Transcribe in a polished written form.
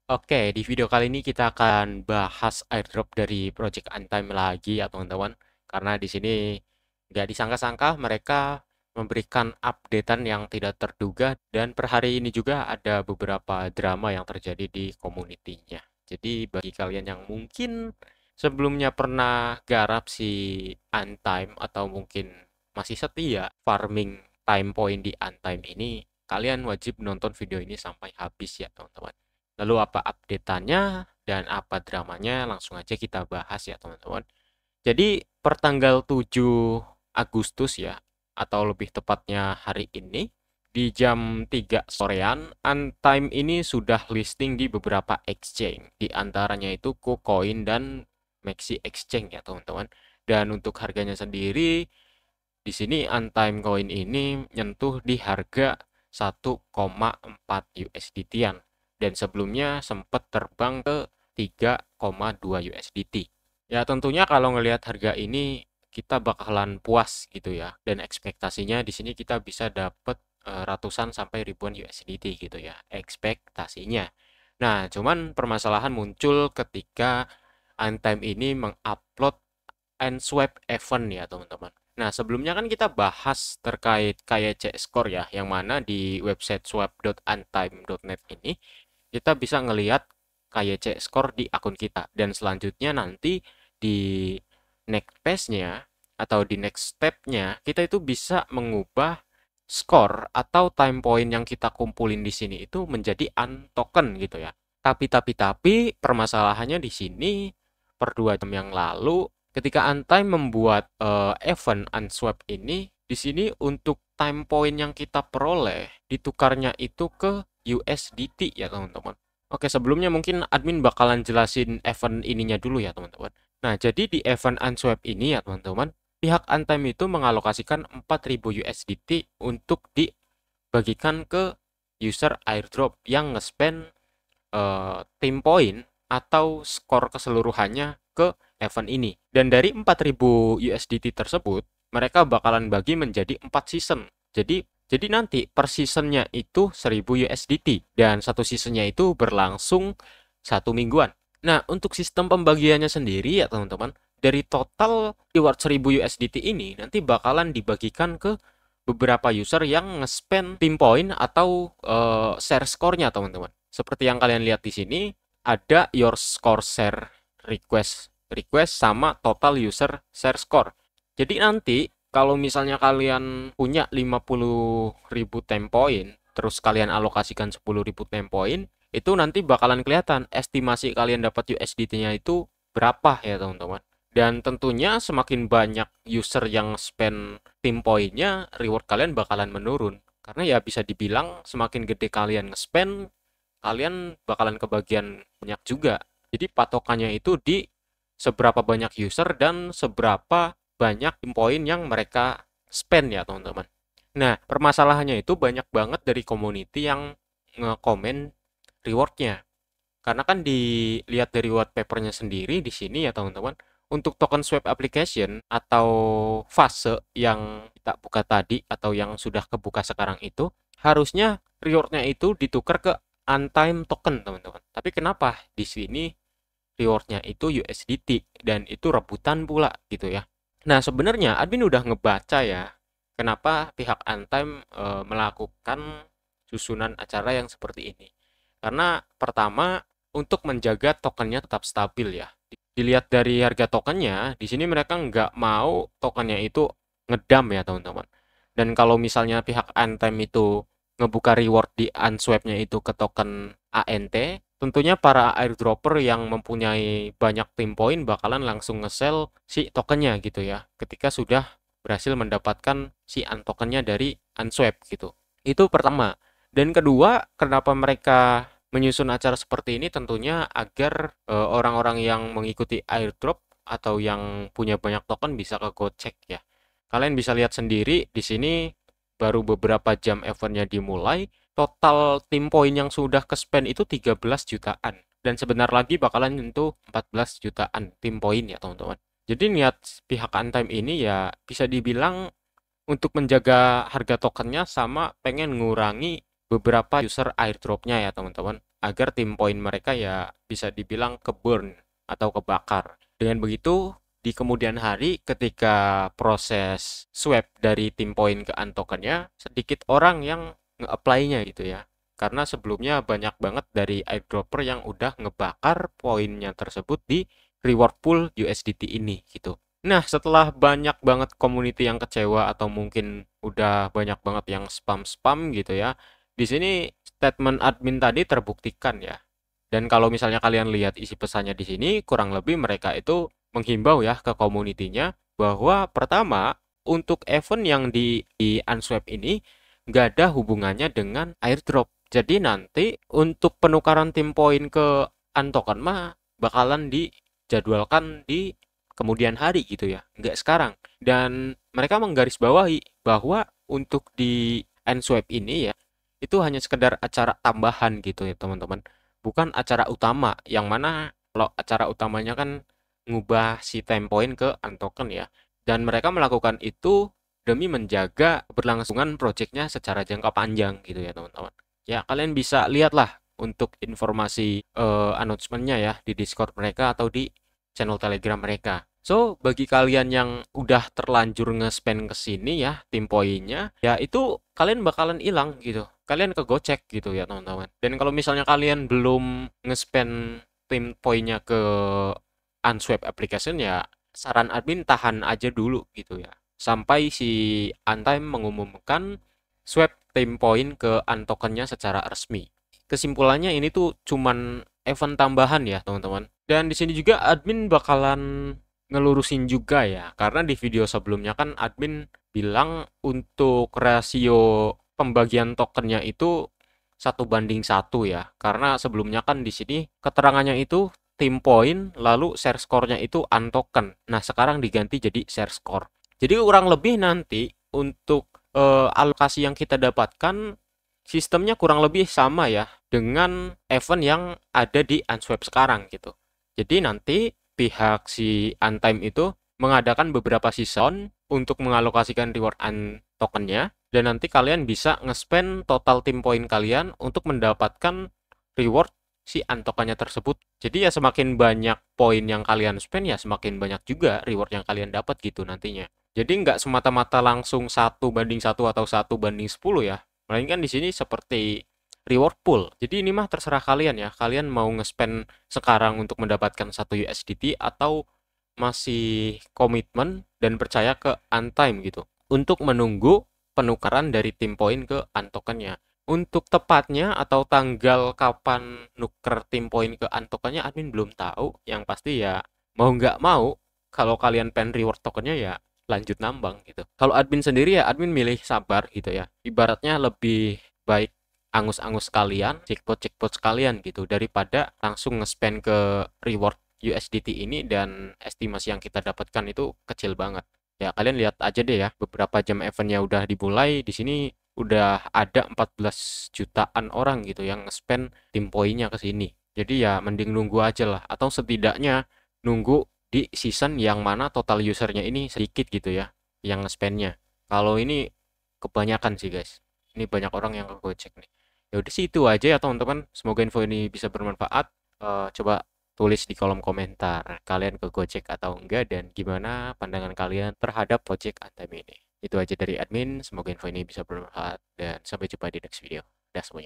Oke, di video kali ini kita akan bahas airdrop dari Project Antime lagi ya teman-teman. Karena di sini nggak disangka-sangka mereka memberikan updatean yang tidak terduga dan per hari ini juga ada beberapa drama yang terjadi di komunitinya. Jadi bagi kalian yang mungkin sebelumnya pernah garap si Antime atau mungkin masih setia farming time point di Antime ini, kalian wajib nonton video ini sampai habis ya teman-teman. Lalu apa update-annya dan apa dramanya langsung aja kita bahas ya teman-teman. Jadi pertanggal 7 Agustus ya, atau lebih tepatnya hari ini, di jam 3 sorean, Antime ini sudah listing di beberapa exchange. Di antaranya itu KuCoin dan Maxi Exchange ya teman-teman. Dan untuk harganya sendiri, di sini Antime Coin ini nyentuh di harga 1,4 USDT-an dan sebelumnya sempat terbang ke 3,2 USDT. Ya tentunya kalau ngelihat harga ini kita bakalan puas gitu ya dan ekspektasinya di sini kita bisa dapat ratusan sampai ribuan USDT gitu ya ekspektasinya. Nah, cuman permasalahan muncul ketika Antime ini mengupload N-Swap event ya teman-teman. Nah, sebelumnya kan kita bahas terkait KYC score ya, yang mana di website swap.antime.net ini kita bisa ngelihat KYC score di akun kita. Dan selanjutnya nanti di next page-nya atau di next step-nya, kita itu bisa mengubah skor atau time point yang kita kumpulin di sini itu menjadi untoken gitu ya. Tapi permasalahannya di sini per 2 jam yang lalu ketika Antime membuat event Unswap ini, di sini untuk time point yang kita peroleh ditukarnya itu ke USDT ya teman-teman. Oke, sebelumnya mungkin admin bakalan jelasin event ininya dulu ya teman-teman. Nah, jadi di event Unswap ini ya teman-teman, pihak Antime itu mengalokasikan 4.000 USDT untuk dibagikan ke user airdrop yang nge-spend team point atau skor keseluruhannya ke event ini. Dan dari 4.000 USDT tersebut, mereka bakalan bagi menjadi 4 season. Jadi nanti per seasonnya itu 1.000 USDT dan satu seasonnya itu berlangsung 1 mingguan. Nah, untuk sistem pembagiannya sendiri ya teman-teman, dari total reward 1.000 USDT ini nanti bakalan dibagikan ke beberapa user yang nge-spend team point atau share score-nya teman-teman. Seperti yang kalian lihat di sini, ada your score share request sama total user share score. Jadi nanti kalau misalnya kalian punya 50.000 time point, terus kalian alokasikan 10.000 time point, itu nanti bakalan kelihatan estimasi kalian dapat USDT-nya itu berapa ya teman-teman. Dan tentunya semakin banyak user yang spend team point-nya, reward kalian bakalan menurun. Karena ya bisa dibilang semakin gede kalian nge-spend, kalian bakalan kebagian banyak juga. Jadi patokannya itu di seberapa banyak user dan seberapa banyak poin yang mereka spend ya teman-teman. Nah, permasalahannya itu banyak banget dari community yang nge-komen rewardnya. Karena kan dilihat dari white papernya sendiri di sini ya teman-teman, untuk token swap application atau fase yang kita buka tadi atau yang sudah kebuka sekarang itu, harusnya rewardnya itu ditukar ke Antime token teman-teman. Tapi kenapa di sini rewardnya itu USDT dan itu rebutan pula gitu ya. Nah sebenarnya admin udah ngebaca ya kenapa pihak Antime melakukan susunan acara yang seperti ini. Karena pertama untuk menjaga tokennya tetap stabil ya. Dilihat dari harga tokennya, di sini mereka nggak mau tokennya itu ngedam ya teman-teman. Dan kalau misalnya pihak Antime itu ngebuka reward di Unswap-nya itu ke token ANT, tentunya para airdropper yang mempunyai banyak team point bakalan langsung nge-sell si tokennya gitu ya. Ketika sudah berhasil mendapatkan si untokennya dari Unswap gitu. Itu pertama. Dan kedua, kenapa mereka menyusun acara seperti ini tentunya agar orang-orang yang mengikuti airdrop atau yang punya banyak token bisa ke Gocek ya. Kalian bisa lihat sendiri di sini baru beberapa jam eventnya dimulai, total team point yang sudah ke spend itu 13 jutaan. Dan sebentar lagi bakalan nyentuh 14 jutaan team point ya teman-teman. Jadi niat pihak Antime ini ya bisa dibilang untuk menjaga harga tokennya sama pengen ngurangi beberapa user airdropnya ya teman-teman, agar tim poin mereka ya bisa dibilang ke-burn atau kebakar. Dengan begitu, di kemudian hari ketika proses swap dari tim poin ke untokennya, sedikit orang yang nge-apply-nya gitu ya. Karena sebelumnya banyak banget dari airdropper yang udah ngebakar poinnya tersebut di reward pool USDT ini gitu. Nah, setelah banyak banget community yang kecewa atau mungkin udah banyak banget yang spam-spam gitu ya, di sini statement admin tadi terbuktikan ya. Dan kalau misalnya kalian lihat isi pesannya di sini, kurang lebih mereka itu menghimbau ya ke komunitinya bahwa pertama, untuk event yang di Unswap ini nggak ada hubungannya dengan airdrop. Jadi nanti untuk penukaran tim poin ke Untoken mah bakalan dijadwalkan di kemudian hari gitu ya, nggak sekarang. Dan mereka menggarisbawahi bahwa untuk di Unswap ini ya, itu hanya sekedar acara tambahan gitu ya teman-teman, bukan acara utama, yang mana kalau acara utamanya kan ngubah si time point ke untoken ya. Dan mereka melakukan itu demi menjaga keberlangsungan proyeknya secara jangka panjang gitu ya teman-teman. Ya kalian bisa lihatlah untuk informasi announcement-nya ya di Discord mereka atau di channel Telegram mereka. So, bagi kalian yang udah terlanjur nge-spend ke sini ya, tim poinnya, ya itu kalian bakalan hilang gitu. Kalian kegocek gitu ya, teman-teman. Dan kalau misalnya kalian belum nge-spend tim poinnya ke Unswap application ya, saran admin tahan aja dulu gitu ya. Sampai si Untime mengumumkan swap tim poin ke untokennya secara resmi. Kesimpulannya ini tuh cuman event tambahan ya, teman-teman. Dan di sini juga admin bakalan ngelurusin juga ya, karena di video sebelumnya kan admin bilang untuk rasio pembagian tokennya itu 1:1 ya, karena sebelumnya kan di sini keterangannya itu tim poin lalu share score-nya itu untoken. Nah, sekarang diganti jadi share score. Jadi kurang lebih nanti untuk alokasi yang kita dapatkan sistemnya kurang lebih sama ya dengan event yang ada di Unswap sekarang gitu. Jadi nanti pihak si Untime itu mengadakan beberapa season untuk mengalokasikan reward tokennya, dan nanti kalian bisa nge-spend total tim poin kalian untuk mendapatkan reward si untokennya tersebut. Jadi ya semakin banyak poin yang kalian spend ya semakin banyak juga reward yang kalian dapat gitu nantinya. Jadi nggak semata-mata langsung 1:1 atau 1:10 ya. Melainkan di sini seperti reward pool. Jadi ini mah terserah kalian ya. Kalian mau nge-spend sekarang untuk mendapatkan 1 USDT atau masih komitmen dan percaya ke Untime gitu untuk menunggu penukaran dari tim poin ke untokennya. Untuk tepatnya atau tanggal kapan nuker tim poin ke untokennya admin belum tahu. Yang pasti ya mau nggak mau kalau kalian pengen reward tokennya ya lanjut nambang gitu. Kalau admin sendiri ya admin milih sabar gitu ya. Ibaratnya lebih baik angus-angus kalian, checkpot sekalian gitu daripada langsung nge-spend ke reward USDT ini dan estimasi yang kita dapatkan itu kecil banget. Ya kalian lihat aja deh ya, beberapa jam eventnya udah dimulai, di sini udah ada 14 jutaan orang gitu yang nge-spend tim poinnya ke sini. Jadi ya mending nunggu aja lah, atau setidaknya nunggu di season yang mana total usernya ini sedikit gitu ya, yang nge-spendnya. Kalau ini kebanyakan sih guys, ini banyak orang yang kegocek nih. Ya udah sih itu aja ya teman-teman. Semoga info ini bisa bermanfaat. Coba tulis di kolom komentar kalian ke Gojek atau enggak dan gimana pandangan kalian terhadap Gojek Anthem ini. Itu aja dari admin. Semoga info ini bisa bermanfaat dan sampai jumpa di next video. Dah semuanya.